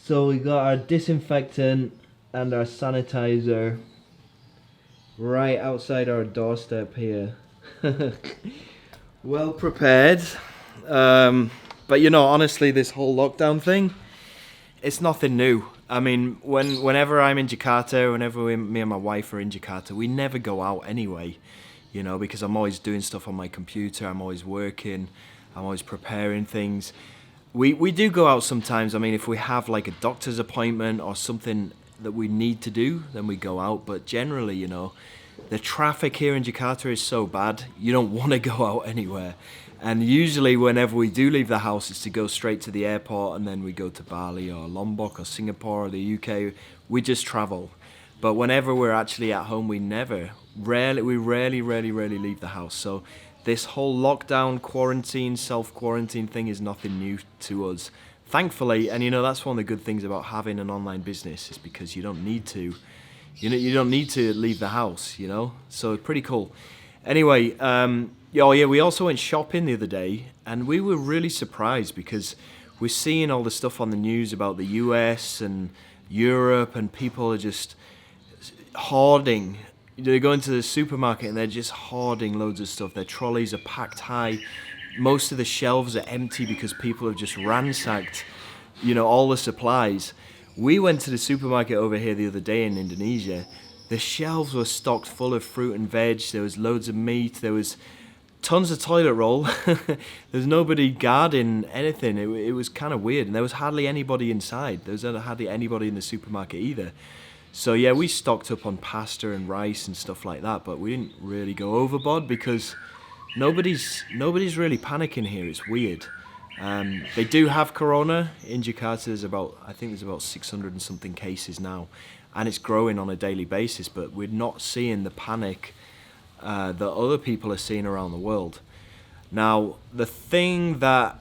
So we got our disinfectant and our sanitizer right outside our doorstep here. Well prepared. But you know, honestly, this whole lockdown thing, it's nothing new. I mean, whenever I'm in Jakarta, me and my wife are in Jakarta, we never go out anyway, you know, because I'm always doing stuff on my computer, I'm always working, I'm always preparing things. We do go out sometimes. I mean, if we have like a doctor's appointment or something that we need to do, then we go out. But generally, you know, the traffic here in Jakarta is so bad, you don't want to go out anywhere. And usually whenever we do leave the house, it's to go straight to the airport, and then we go to Bali or Lombok or Singapore or the UK. We just travel. But whenever we're actually at home, we rarely leave the house. So this whole lockdown, quarantine, self-quarantine thing is nothing new to us. Thankfully, and you know, that's one of the good things about having an online business, is because you don't need to. You don't need to leave the house, you know? So pretty cool. Anyway, we also went shopping the other day, and we were really surprised because we're seeing all the stuff on the news about the US and Europe, and people are just hoarding. They go into the supermarket and they're just hoarding loads of stuff. Their trolleys are packed high. Most of the shelves are empty because people have just ransacked, you know, all the supplies. We went to the supermarket over here the other day in Indonesia. The shelves were stocked full of fruit and veg. There was loads of meat. There was tons of toilet roll. There's nobody guarding anything. It was kind of weird. And there was hardly anybody inside. There was hardly anybody in the supermarket either. So yeah, we stocked up on pasta and rice and stuff like that, but we didn't really go overboard because nobody's really panicking here. It's weird. They do have corona in Jakarta. I think there's about 600 and something cases now, and it's growing on a daily basis, but we're not seeing the panic that other people are seeing around the world. Now, the thing that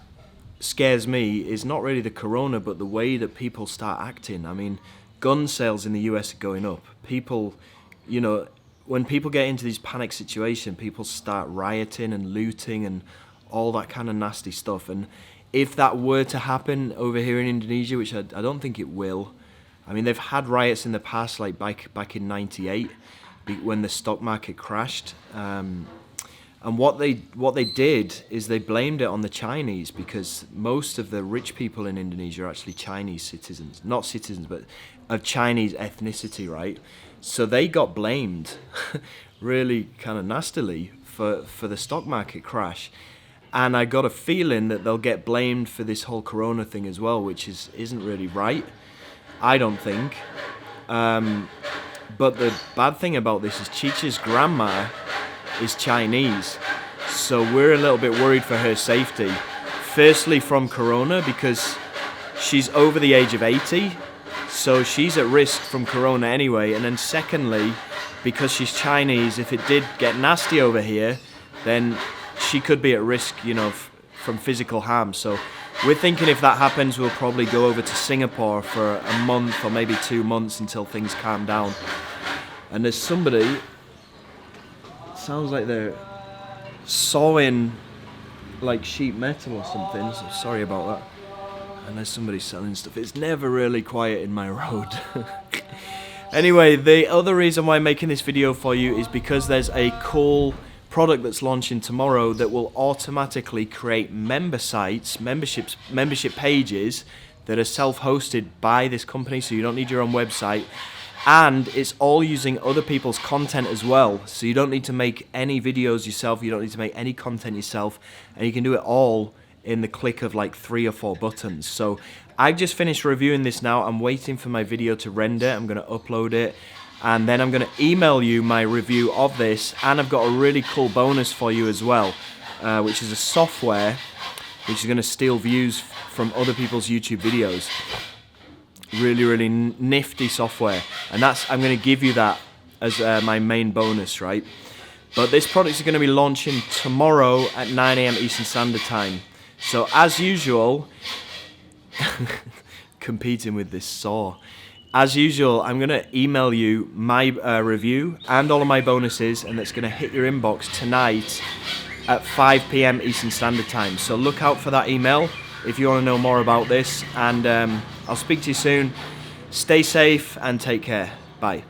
scares me is not really the corona, but the way that people start acting. I mean, gun sales in the US are going up. People, you know, when people get into these panic situations, people start rioting and looting and all that kind of nasty stuff. And if that were to happen over here in Indonesia, which I don't think it will, I mean, they've had riots in the past, like back in '98, when the stock market crashed. And what they did is they blamed it on the Chinese, because most of the rich people in Indonesia are actually Chinese citizens, not citizens, but of Chinese ethnicity, right? So they got blamed really kind of nastily for the stock market crash. And I got a feeling that they'll get blamed for this whole corona thing as well, which isn't really right, I don't think. But the bad thing about this is Chicha's grandma is Chinese, so we're a little bit worried for her safety. Firstly, from corona, because she's over the age of 80, so she's at risk from corona anyway. And then secondly, because she's Chinese, if it did get nasty over here, then she could be at risk, you know, from physical harm. So we're thinking if that happens, we'll probably go over to Singapore for a month or maybe 2 months until things calm down. And there's somebody, it sounds like they're sawing like sheet metal or something, so sorry about that. And there's somebody selling stuff. It's never really quiet in my road. Anyway, the other reason why I'm making this video for you is because there's a cool product that's launching tomorrow that will automatically create membership pages that are self-hosted by this company, so you don't need your own website. And it's all using other people's content as well, so you don't need to make any videos yourself, you don't need to make any content yourself, and you can do it all in the click of like 3 or 4 buttons. So I've just finished reviewing this now. I'm waiting for my video to render. I'm going to upload it, and then I'm going to email you my review of this. And I've got a really cool bonus for you as well, which is a software which is going to steal views from other people's YouTube videos. Really nifty software, and I'm going to give you that as my main bonus, right? But this product is going to be launching tomorrow at 9 AM Eastern Standard Time. So as usual, competing with this saw. As usual, I'm going to email you my review and all of my bonuses, and it's going to hit your inbox tonight at 5 PM Eastern Standard Time. So look out for that email. if you want to know more about this. And I'll speak to you soon. Stay safe and take care. Bye.